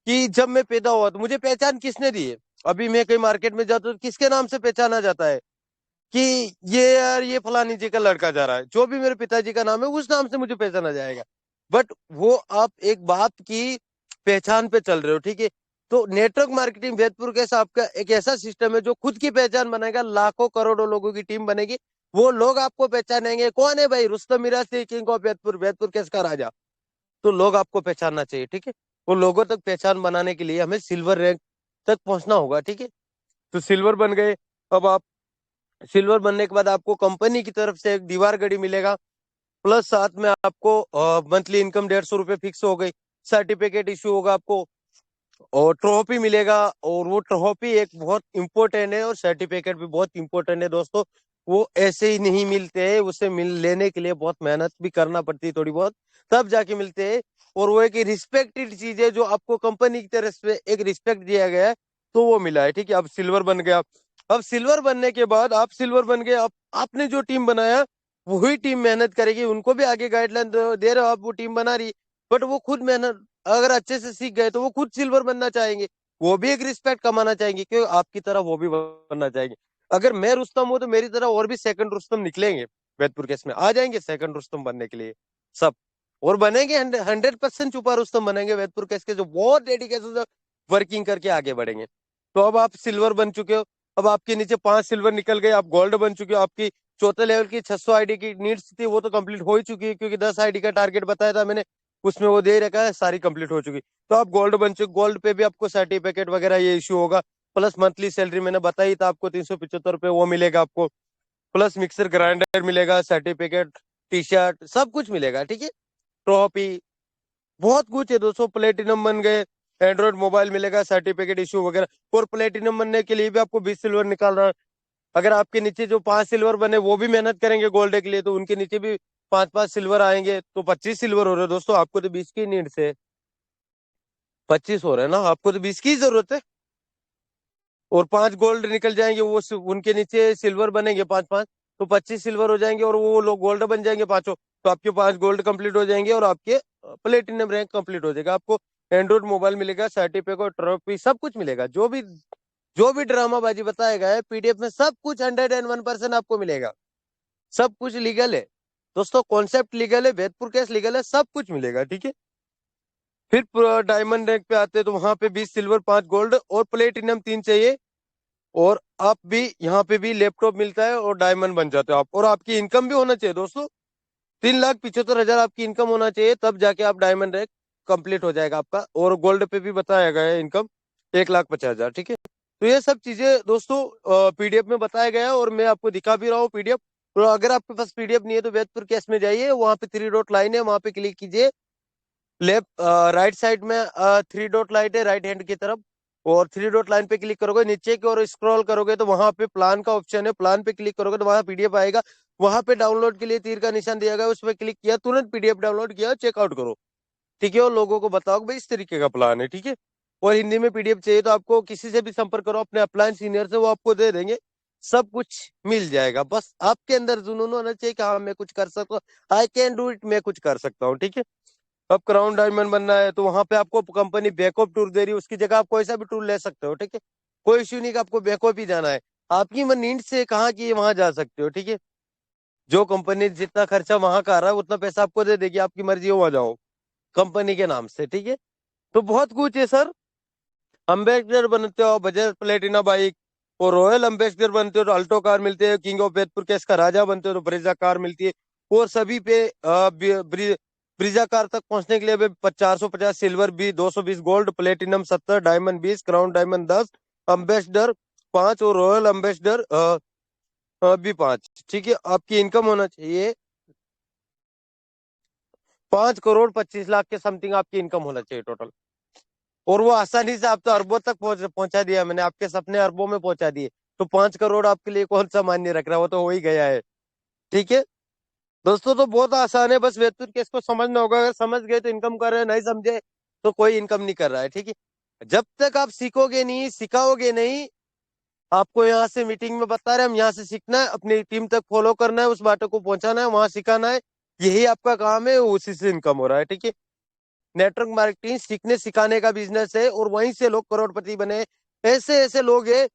कि जब मैं पैदा हुआ तो मुझे पहचान किसने दी है। अभी मैं कहीं मार्केट में जाता हूँ तो किसके नाम से पहचाना जाता है कि ये यार ये फलानी जी का लड़का जा रहा है, जो भी मेरे पिताजी का नाम है उस नाम से मुझे पहचाना जाएगा। बट वो आप एक बाप की पहचान पे चल रहे हो। ठीक है, तो नेटवर्क मार्केटिंग वेदपुर कैसा आपका एक ऐसा सिस्टम है जो खुद की पहचान बनाएगा, लाखों करोड़ों लोगों की टीम बनेगी। वो लोग आपको पहचानेंगे, कौन है भाई, रुस्तम मिराज किंग ऑफ वेदपुर, वेदपुर कैस का राजा। तो लोग आपको पहचानना चाहिए। ठीक है, वो लोगों तक पहचान बनाने के लिए हमें सिल्वर रैंक तक पहुंचना होगा। ठीक है, तो सिल्वर बन गए। अब आप सिल्वर बनने के बाद आपको कंपनी की तरफ से एक दीवार घड़ी मिलेगा, प्लस साथ में आपको मंथली इनकम 150 रुपये फिक्स हो गई। सर्टिफिकेट इश्यू होगा आपको, और ट्रॉफी मिलेगा। और वो ट्रॉफी एक बहुत इंपॉर्टेंट है, और सर्टिफिकेट भी बहुत इंपॉर्टेंट है दोस्तों। वो ऐसे ही नहीं मिलते हैं, उसे लेने के लिए बहुत मेहनत भी करना पड़ती है थोड़ी बहुत, तब जाके मिलते हैं। और वो एक रिस्पेक्टेड चीज है, जो आपको कंपनी की तरफ से एक रिस्पेक्ट दिया गया है, तो वो मिला है। ठीक है, अब सिल्वर बन गया। अब सिल्वर बनने के बाद आप सिल्वर बन गए, अब आपने जो टीम बनाया वही टीम मेहनत करेगी, उनको भी आगे गाइडलाइन दे रहे हो आप, वो टीम बना रही। बट वो खुद मेहनत अगर अच्छे से सीख गए, तो वो खुद सिल्वर बनना चाहेंगे, वो भी एक रिस्पेक्ट कमाना चाहेंगे, क्योंकि आपकी तरह वो भी बनना चाहेंगे। अगर मैं रुस्तम हूं, तो मेरी तरह और भी सेकंड रुस्तम निकलेंगे, वेदपुर केस में आ जाएंगे सेकंड रुस्तम बनने के लिए सब। और बनेंगे 100% छुपा रुस्तम बनेंगे वेदपुर केस के, जो बहुत डेडिकेशन से वर्किंग करके आगे बढ़ेंगे। तो अब आप सिल्वर बन चुके हो। अब आपके नीचे 5 सिल्वर निकल गए, आप गोल्ड बन चुके हो। आपकी चौथे लेवल की 600 आईडी की नीड्स थी, वो तो कंप्लीट हो ही चुकी है, क्योंकि 10 आईडी का टारगेट बताया था मैंने, उसमें वो दे रखा है, सारी कंप्लीट हो चुकी। तो आप गोल्ड बन चुके, गोल्ड पे भी आपको सर्टिफिकेट वगैरह ये इश्यू होगा। प्लस मंथली सैलरी मैंने बताई था आपको 375 रुपये, वो मिलेगा आपको। प्लस मिक्सर ग्राइंडर मिलेगा, सर्टिफिकेट, टी शर्ट, सब कुछ मिलेगा। ठीक है, ट्रॉफी, बहुत कुछ है दोस्तों। प्लेटिनम बन गए, एंड्रॉइड मोबाइल मिलेगा, सर्टिफिकेट इशू वगैरह। और प्लेटिनम बनने के लिए भी आपको 20 सिल्वर निकालना है। अगर आपके नीचे जो 5 सिल्वर बने वो भी मेहनत करेंगे गोल्ड के लिए, तो उनके नीचे भी 5-5 सिल्वर आएंगे, तो 25 सिल्वर हो रहे हैं दोस्तों। आपको तो 20 की नीड से 25 हो रहे हैं ना, आपको तो 20 की जरूरत है। और 5 गोल्ड निकल जाएंगे, वो उनके नीचे सिल्वर बनेंगे 5-5, तो 25 सिल्वर हो जाएंगे, और वो लोग गोल्ड बन जाएंगे पांचों। तो आपके 5 गोल्ड कंप्लीट हो जाएंगे, और आपके प्लेटिनम रैंक कंप्लीट हो जाएगा। आपको एंड्रॉइड मोबाइल मिलेगा, सर्टिफिकेट, ट्रॉफी, सब कुछ मिलेगा, जो भी जो भी ड्रामाबाजी बताया गया है पीडीएफ में सब कुछ 101% आपको मिलेगा। सब कुछ लीगल है दोस्तों, कॉन्सेप्ट लीगल है, वेदपुर केस लीगल है, सब कुछ मिलेगा। ठीक है, फिर डायमंड रैंक पे आते हैं तो वहां पे 20 सिल्वर 5 गोल्ड और प्लेटिनम 3 चाहिए। और आप भी यहाँ पे भी लैपटॉप मिलता है और डायमंड बन जाते हो आप। और आपकी इनकम भी होना चाहिए दोस्तों, 3,75,000 आपकी इनकम होना चाहिए, तब जाके आप डायमंड रैंक कंप्लीट हो जाएगा आपका। और गोल्ड पे भी बताया गया है इनकम 1,50,000। ठीक है, तो ये सब चीजें दोस्तों पीडीएफ में बताया गया है और मैं आपको दिखा भी रहा हूँ पीडीएफ। तो अगर आपके पास पीडीएफ नहीं है तो वेदपुर केस में जाइए, वहां पे 3 डॉट लाइन है, वहां पे क्लिक कीजिए। लेफ्ट राइट साइड में 3 डॉट लाइन है राइट हैंड की तरफ, और 3 डॉट लाइन पे क्लिक करोगे नीचे की ओर स्क्रॉल करोगे तो वहां पे प्लान का ऑप्शन है, प्लान पे क्लिक करोगे तो वहां पीडीएफ आएगा। वहां पे डाउनलोड के लिए तीर का निशान दिया गया, उस पर क्लिक किया, तुरंत पीडीएफ डाउनलोड किया, चेकआउट करो। ठीक है, और लोगों को बताओ कि भाई इस तरीके का प्लान है। ठीक है, और हिंदी में पीडीएफ चाहिए तो आपको किसी से भी संपर्क करो, अपने अपलाइन सीनियर से, वो आपको दे देंगे। सब कुछ मिल जाएगा, बस आपके अंदर जुनून होना चाहिए कि हाँ मैं कुछ कर सकता हूँ, आई कैन डू इट, मैं कुछ कर सकता हूँ। ठीक है, अब क्राउन डायमंड बनना है तो वहां पे आपको कंपनी बैकअप टूर दे रही है, उसकी जगह आप कोई सा भी टूर ले सकते हो। ठीक है, कोई इश्यू नहीं कि आपको बैकअप ही जाना है, आपकी मन नीड से कहाँ की वहां जा सकते हो। ठीक है, जो कंपनी जितना खर्चा वहां का आ रहा है उतना पैसा आपको दे देगी, आपकी मर्जी हो वहां जाओ कंपनी के नाम से। ठीक है, तो बहुत कुछ है सर। अम्बेसडर बनते हो बजाज प्लेटिना बाइक, और रॉयल अम्बेसडर बनते हो तो अल्टो कार मिलते हैं, किंग ऑफ बेदपुर केस का राजा बनते हो तो ब्रेजा कार मिलती है। और सभी पे ब्रीजा कार तक पहुंचने के लिए 450 सिल्वर भी, 220 gold, platinum 70, diamond 20, crown diamond 10, ambassador 5 और रॉयल अम्बेसडर भी 5। ठीक है, आपकी इनकम होना चाहिए 5,25,00,000 के समथिंग आपकी इनकम होना चाहिए टोटल। और वो आसानी से आप तो अरबों तक पहुंचा दिया मैंने, आपके सपने अरबों में पहुंचा दिए। तो 5 करोड़ आपके लिए कौन सा मान्य रख रहा है, वो तो हो ही गया है। ठीक है दोस्तों, तो बहुत आसान है, बस वेतुर केस को समझना होगा। अगर समझ गए तो इनकम कर रहे हैं, नहीं समझे तो कोई इनकम नहीं कर रहा है। ठीक है, जब तक आप सीखोगे नहीं, सिखाओगे नहीं, आपको यहाँ से मीटिंग में बता रहे हैं, हम यहाँ से सीखना है, अपनी टीम तक फॉलो करना है, उस बातों को पहुंचाना है, वहां सिखाना है, यही आपका काम है, उसी से इनकम हो रहा है। ठीक है, नेटवर्क मार्केटिंग सीखने सिखाने का बिजनेस है और वहीं से लोग करोड़पति बने। ऐसे ऐसे लोग हैं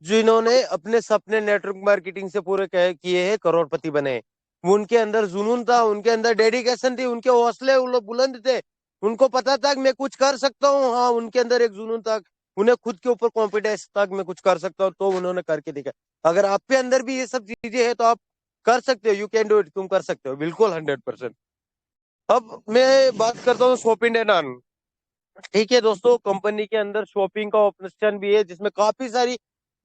जिन्होंने अपने सपने नेटवर्क मार्केटिंग से पूरे किए हैं, करोड़पति बने। उनके अंदर जुनून था, उनके अंदर डेडिकेशन थी, उनके हौसले बुलंद थे, उनको पता था कि मैं कुछ कर सकता हूँ। हाँ, उनके अंदर एक जुनून था, उन्हें खुद के ऊपर कॉन्फिडेंस था कि मैं कुछ कर सकता हूँ, तो उन्होंने करके दिखा। अगर आपके अंदर भी ये सब चीजें हैं तो आप कर सकते हो, यू कैन डू इट, तुम कर सकते हो बिल्कुल 100%। अब मैं बात करता हूँ शॉप इंडिया नान। ठीक है दोस्तों, कंपनी के अंदर शॉपिंग का ऑप्शन भी है, जिसमें काफी सारी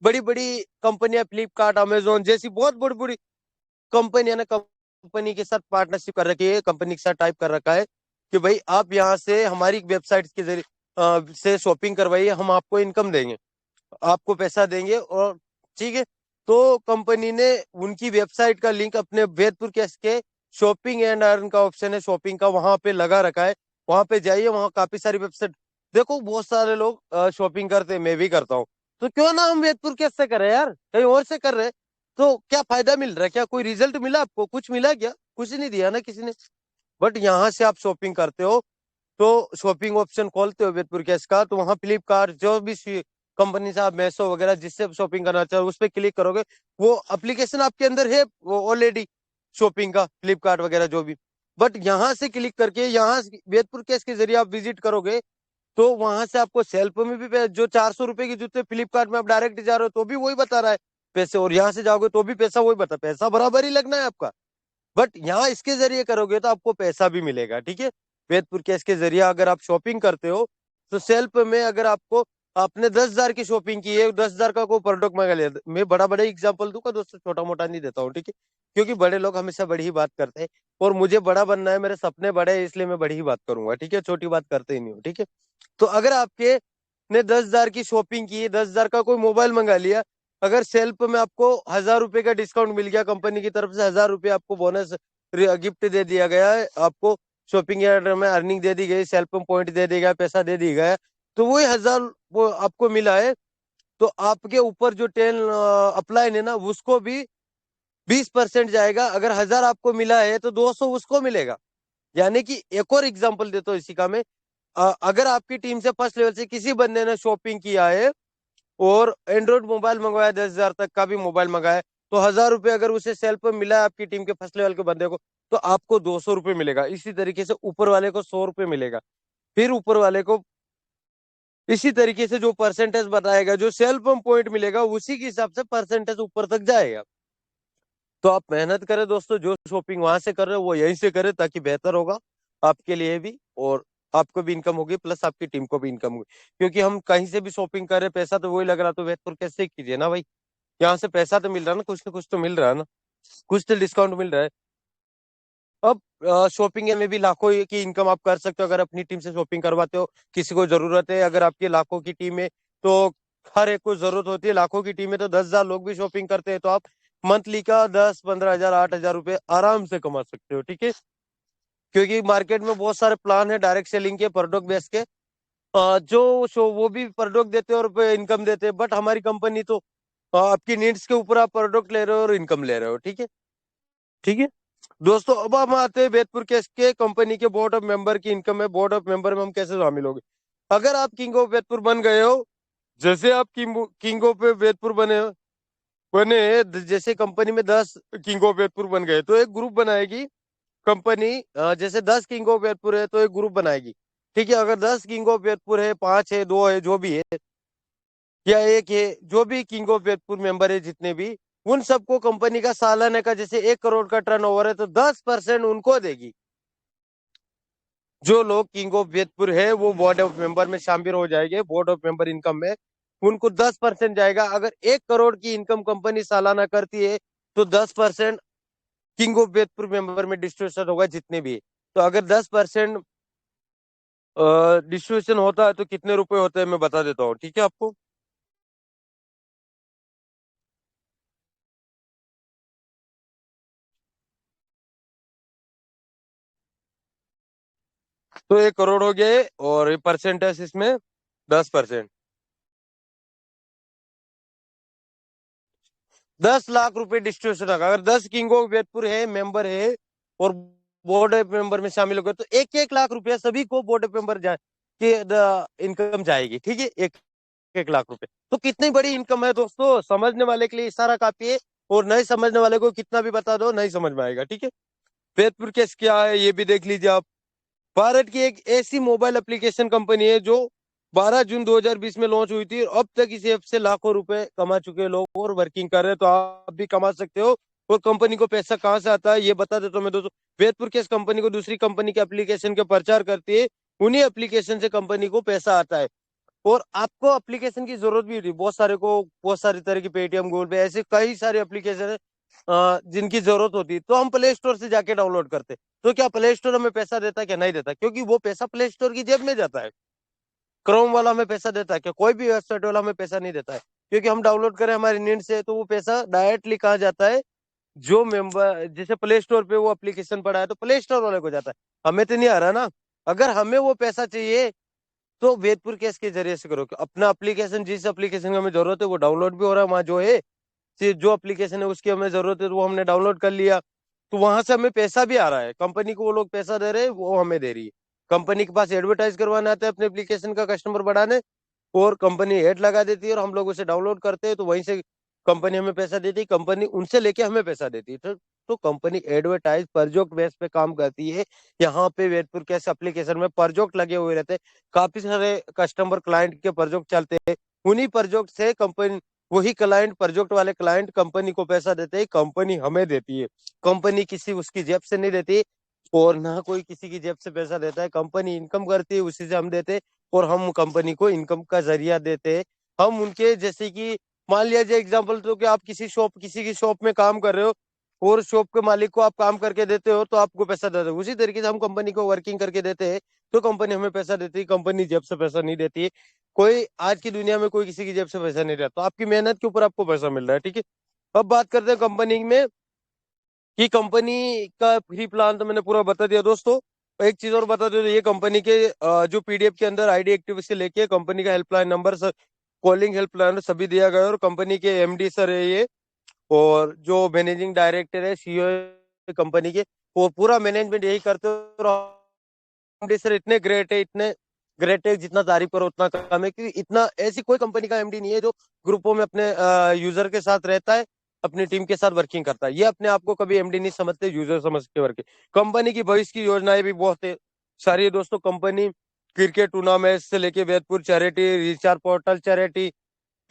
बड़ी बड़ी कंपनियां, फ्लिपकार्ट अमेजोन जैसी बहुत बड़ी बड़ी कंपनियां ने कंपनी के साथ पार्टनरशिप कर रखी है, कंपनी के साथ टाइप कर रखा है कि भाई आप यहाँ से हमारी वेबसाइट के जरिए से शॉपिंग करवाइए, हम आपको इनकम देंगे, आपको पैसा देंगे। और ठीक है, तो कंपनी ने उनकी वेबसाइट का लिंक अपने वेदपुर के शॉपिंग एंड अर्न का ऑप्शन है शॉपिंग का, वहां पे लगा रखा है। वहां पे जाइए, वहां काफी सारी वेबसाइट देखो, बहुत सारे लोग शॉपिंग करते हैं, मैं भी करता हूँ। तो क्यों ना हम वेदपुर केस से करें यार, कहीं और से कर रहे हैं। तो क्या फायदा मिल रहा है, क्या कोई रिजल्ट मिला आपको, कुछ मिला क्या, कुछ नहीं दिया ना किसी ने। बट यहाँ से आप शॉपिंग करते हो तो शॉपिंग ऑप्शन खोलते हो वेदपुर केस का, तो वहां फ्लिपकार्ट जो भी कंपनी से आप मैसो वगैरह जिससे शॉपिंग करना चाहो उस पर क्लिक करोगे, वो एप्लीकेशन आपके अंदर है वो ऑलरेडी शॉपिंग का, फ्लिपकार्ट वगैरह जो भी। बट यहाँ से क्लिक करके यहाँ वेदपुर केस के जरिए आप विजिट करोगे तो वहां से आपको सेल्फ में भी जो 400 रुपए के जूते फ्लिपकार्ट में आप डायरेक्ट जा रहे हो तो भी वही बता रहा है पैसे, और यहाँ से जाओगे तो भी पैसा वही बता, पैसा बराबर ही लगना है आपका। बट यहाँ इसके जरिए करोगे तो आपको पैसा भी मिलेगा। ठीक है, वेदपुर केस के जरिए अगर आप शॉपिंग करते हो तो सेल्फ में अगर आपको, आपने 10,000 की शॉपिंग की है, 10,000 का कोई प्रोडक्ट मंगा लिया, मैं बड़ा बड़ा एग्जाम्पल दूंगा दोस्तों, छोटा मोटा नहीं देता हूँ। ठीक है, क्योंकि बड़े लोग हमेशा बड़ी ही बात करते हैं और मुझे बड़ा बनना है, मेरे सपने बड़े हैं, इसलिए मैं बड़ी ही बात करूंगा। ठीक है, छोटी बात करते ही नहीं हूँ। ठीक है, तो अगर आपके ने 10,000 की शॉपिंग की, 10,000 का कोई मोबाइल मंगा लिया, अगर सेल्फ में आपको 1,000 रुपए का डिस्काउंट मिल गया, कंपनी की तरफ से 1,000 रुपए आपको बोनस गिफ्ट दे दिया गया है, आपको शॉपिंग यार्ड में अर्निंग दे दी गई, सेल्फ में पॉइंट दे दिया गया, पैसा दे दिया गया, तो वही 1,000 वो आपको मिला है, तो आपके ऊपर जो 10 अप्लाई है ना उसको भी 20% जाएगा। अगर 1,000 आपको मिला है तो 200 उसको मिलेगा। यानी कि एक और एग्जांपल देता हूँ इसी का मैं, अगर आपकी टीम से फर्स्ट लेवल से किसी बंदे ने शॉपिंग किया है और एंड्रॉइड मोबाइल मंगवाया 10,000 तक का भी मोबाइल मंगाया, तो 1,000 रुपये अगर उसे सेल पर मिला है आपकी टीम के फर्स्ट लेवल के बंदे को, तो आपको 200 रुपये मिलेगा। इसी तरीके से ऊपर वाले को 100 रुपये मिलेगा। फिर ऊपर वाले को इसी तरीके से जो परसेंटेज बताएगा, जो सेल पंप पॉइंट मिलेगा, उसी के हिसाब से परसेंटेज ऊपर तक जाएगा। तो आप मेहनत करें दोस्तों, जो शॉपिंग वहां से कर रहे हो वो यहीं से करें, ताकि बेहतर होगा आपके लिए भी, और आपको भी इनकम होगी, प्लस आपकी टीम को भी इनकम होगी। क्योंकि हम कहीं से भी शॉपिंग कर रहे हैं, पैसा तो वही लग रहा, तो वेतपुर कैसे कीजिए ना भाई। यहाँ से पैसा तो मिल रहा है ना, कुछ ना कुछ तो मिल रहा है ना, कुछ तो डिस्काउंट मिल रहा है। अब शॉपिंग में भी लाखों की इनकम आप कर सकते हो अगर अपनी टीम से शॉपिंग करवाते हो। किसी को जरूरत है, अगर आपकी लाखों की टीम है तो हर एक को जरूरत होती है। लाखों की टीम है तो 10,000 लोग भी शॉपिंग करते हैं, तो आप मंथली का 10-15 हजार 8,000 रुपये आराम से कमा सकते हो, ठीक है। क्योंकि मार्केट में बहुत सारे प्लान है डायरेक्ट सेलिंग के, प्रोडक्ट बेस के, जो वो भी प्रोडक्ट देते हैं और इनकम देते हैं। बट हमारी कंपनी तो आपकी नीड्स के ऊपर आप प्रोडक्ट ले रहे हो और इनकम ले रहे हो, ठीक है। ठीक है दोस्तों, अब हम आते हैं वेदपुर केस के कंपनी के बोर्ड ऑफ मेंबर की इनकम है। बोर्ड ऑफ मेंबर में हम कैसे शामिल होंगे? अगर आप किंग ऑफ वेदपुर बन गए हो, जैसे आप किंग ऑफ वेदपुर बने बने जैसे कंपनी में 10 किंग ऑफ वेदपुर बन गए, तो एक ग्रुप बनाएगी कंपनी। जैसे 10 किंग ऑफ वेदपुर है तो एक ग्रुप बनाएगी, ठीक है। अगर 10 किंग ऑफ वेदपुर है, 5 है, 2 है, जो भी है, या एक है, जो भी किंग ऑफ वेदपुर मेंबर है जितने भी, उन सबको कंपनी का सालाना का जैसे 1 करोड़ का टर्नओवर है तो 10% उनको देगी। जो लोग किंग ऑफ वेदपुर है वो बोर्ड ऑफ मेंबर में शामिल हो जाएंगे, बोर्ड ऑफ मेंबर इनकम में उनको 10% जाएगा। अगर 1 करोड़ की इनकम कंपनी सालाना करती है तो 10% किंग ऑफ वेदपुर मेंबर में डिस्ट्रीब्यूशन होगा जितने भी। तो अगर 10% डिस्ट्रीब्यूशन होता है तो कितने रुपए होते हैं मैं बता देता हूँ, ठीक है आपको। तो 1 करोड़ हो गए, और ये परसेंटेज इसमें 10%। 10 लाख रुपए डिस्ट्रीब्यूशन होगा। अगर 10 किंग ऑफ वेदपुर है मेंबर है और बोर्ड ऑफ मेंबर में शामिल हो गए, तो 1-1 लाख रुपया सभी को बोर्ड ऑफ मेंबर जाए कि इनकम जाएगी, ठीक है। 1-1 लाख रुपए तो कितनी बड़ी इनकम है दोस्तों, समझने वाले के लिए इशारा काफी है। और नहीं समझने वाले को कितना भी बता दो नहीं समझ में आएगा, ठीक है। वेदपुर केस क्या है ये भी देख लीजिए आप। भारत की एक ऐसी मोबाइल एप्लीकेशन कंपनी है जो 12 जून 2020 में लॉन्च हुई थी, और अब तक इस ऐप से लाखों रुपए कमा चुके लोग और वर्किंग कर रहे हैं। तो आप भी कमा सकते हो। और कंपनी को पैसा कहाँ से आता है ये बता देता हूँ मैं दोस्तों। वेदपुर केस कंपनी को दूसरी कंपनी के एप्लीकेशन के प्रचार करती है, उन्हीं एप्लीकेशन से कंपनी को पैसा आता है। और आपको एप्लीकेशन की जरूरत भी होती है, बहुत सारे को बहुत सारी तरह की पेटीएम, गूगल पे, ऐसे कई सारे एप्लीकेशन है जिनकी जरूरत होती है, तो हम प्ले स्टोर से जाके डाउनलोड करते। तो क्या प्ले स्टोर हमें पैसा देता है क्या? नहीं देता, क्योंकि वो पैसा प्ले स्टोर की जेब में जाता है। क्रोम वाला हमें पैसा देता है क्या? कोई भी वेबसाइट वाला हमें पैसा नहीं देता है। क्योंकि हम डाउनलोड करें हमारी नीड से, तो वो पैसा डायरेक्टली कहाँ जाता है? जो मेंबर जैसे प्ले स्टोर पे वो एप्लीकेशन पड़ा है तो प्ले स्टोर वाले को जाता है, हमें तो नहीं आ रहा ना। अगर हमें वो पैसा चाहिए तो वेदपुर केस के जरिए से करो। अपना एप्लीकेशन, जिस एप्लीकेशन की हमें जरूरत है वो डाउनलोड भी हो रहा है, वहाँ जो है जो एप्लीकेशन है उसकी हमें जरूरत है तो वो हमने डाउनलोड कर लिया, तो वहां से हमें पैसा भी आ रहा है। कंपनी को वो लोग पैसा दे रहे हैं, वो हमें दे रही है। कंपनी के पास एडवर्टाइज करवाना आता है अपने एप्लीकेशन का कस्टमर बढ़ाने, और कंपनी एड लगा देती है और हम लोग उसे डाउनलोड करते हैं, तो वहीं से कंपनी हमें पैसा देती है, कंपनी उनसे लेके हमें पैसा देती है। तो कंपनी एडवर्टाइज प्रोजेक्ट बेस पे काम करती है। यहाँ पे वेदपुर कैसे एप्लीकेशन में प्रोजेक्ट लगे हुए रहते हैं, काफी सारे कस्टमर क्लाइंट के प्रोजेक्ट चलते हैं। उन्हीं प्रोजेक्ट से कंपनी, वही क्लाइंट, प्रोजेक्ट वाले क्लाइंट कंपनी को पैसा देते हैं, कंपनी हमें देती है। कंपनी किसी उसकी जेब से नहीं देती, और ना कोई किसी की जेब से पैसा देता है। कंपनी इनकम करती है, उसी से हम देते हैं, और हम कंपनी को इनकम का जरिया देते हैं। हम उनके जैसे कि मान लिया जाए एग्जांपल, तो कि आप किसी की शॉप में काम कर रहे हो और शॉप के मालिक को आप काम करके देते हो तो आपको पैसा देते हो, उसी तरीके से हम कंपनी को वर्किंग करके देते हैं तो कंपनी हमें पैसा देती है। कंपनी जेब से पैसा नहीं देती है। कोई आज की दुनिया में कोई किसी की जेब से पैसा नहीं देता, तो आपकी मेहनत के ऊपर आपको पैसा मिल रहा है, ठीक है। अब बात करते हैं कंपनी में कि कंपनी का फ्री प्लान तो मैंने पूरा बता दिया दोस्तों। एक चीज और बता दो, ये कंपनी के जो पीडीएफ के अंदर आईडी एक्टिव से लेके कंपनी का हेल्पलाइन नंबर, कॉलिंग हेल्पलाइन सभी दिया गया है, और कंपनी के एमडी सर है ये, और जो मैनेजिंग डायरेक्टर है, सीईओ कंपनी के, और पूरा मैनेजमेंट यही करते हैं। और एमडी सर इतने ग्रेट है, इतने ग्रेट है, जितना तारीफ करो उतना कम है, क्योंकि इतना ऐसी कोई कंपनी का एमडी नहीं है जो ग्रुपों में अपने यूजर के साथ रहता है, अपनी टीम के साथ वर्किंग करता है। ये अपने आप को कभी एमडी नहीं समझते, यूजर समझ के वर्किंग। कंपनी की भविष्य की योजनाएं भी बहुत सारी है दोस्तों। कंपनी क्रिकेट टूर्नामेंट से लेके Vedpur charity, recharge portal charity,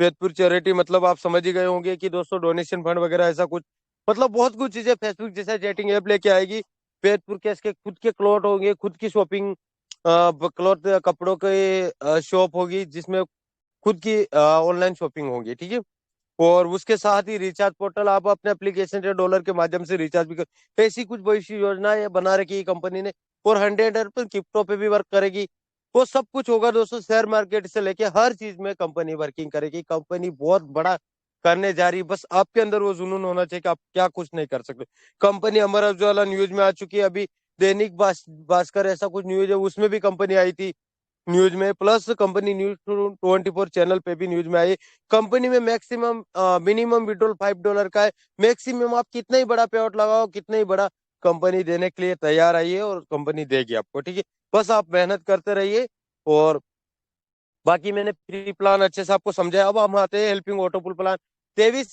Vedpur charity मतलब आप समझ ही गए होंगे कि दोस्तों डोनेशन फंड वगैरह ऐसा कुछ, मतलब बहुत कुछ चीजें फेसबुक जैसा चैटिंग ऐप लेके आएगी। वेदपुर के इसके खुद के क्लॉट होंगे, खुद की शॉपिंग क्लॉथ कपड़ों के शॉप होगी, जिसमें खुद की ऑनलाइन शॉपिंग होगी, ठीक है। और उसके साथ ही रिचार्ज पोर्टल, आप अपने एप्लीकेशन से डॉलर के माध्यम से रिचार्ज भी कर, ऐसी कुछ भविष्य योजना है बना रखी है कंपनी ने। और 100% क्रिप्टो पे भी वर्क करेगी। वो सब कुछ होगा दोस्तों, शेयर मार्केट से लेके हर चीज में कंपनी वर्किंग करेगी। कंपनी बहुत बड़ा करने जा रही है, बस आपके अंदर वो जुनून होना चाहिए कि आप क्या कुछ नहीं कर सकते। कंपनी अमर उजाला न्यूज में आ चुकी है, अभी दैनिक भास्कर ऐसा कुछ न्यूज है उसमें भी कंपनी आई थी न्यूज में, प्लस कंपनी न्यूज 24 चैनल पे भी न्यूज में आई। कंपनी में मैक्सिमम मिनिमम विड्रॉल $5 का है। मैक्सिमम आप कितना ही बड़ा पे आउट लगाओ, कितना ही बड़ा, कंपनी देने के लिए तैयार आई है और कंपनी देगी आपको, ठीक है। बस आप मेहनत करते रहिए। और बाकी मैंने प्री प्लान अच्छे से आपको समझाया। अब हम आते हैं हेल्पिंग ऑटो पुल प्लान। 23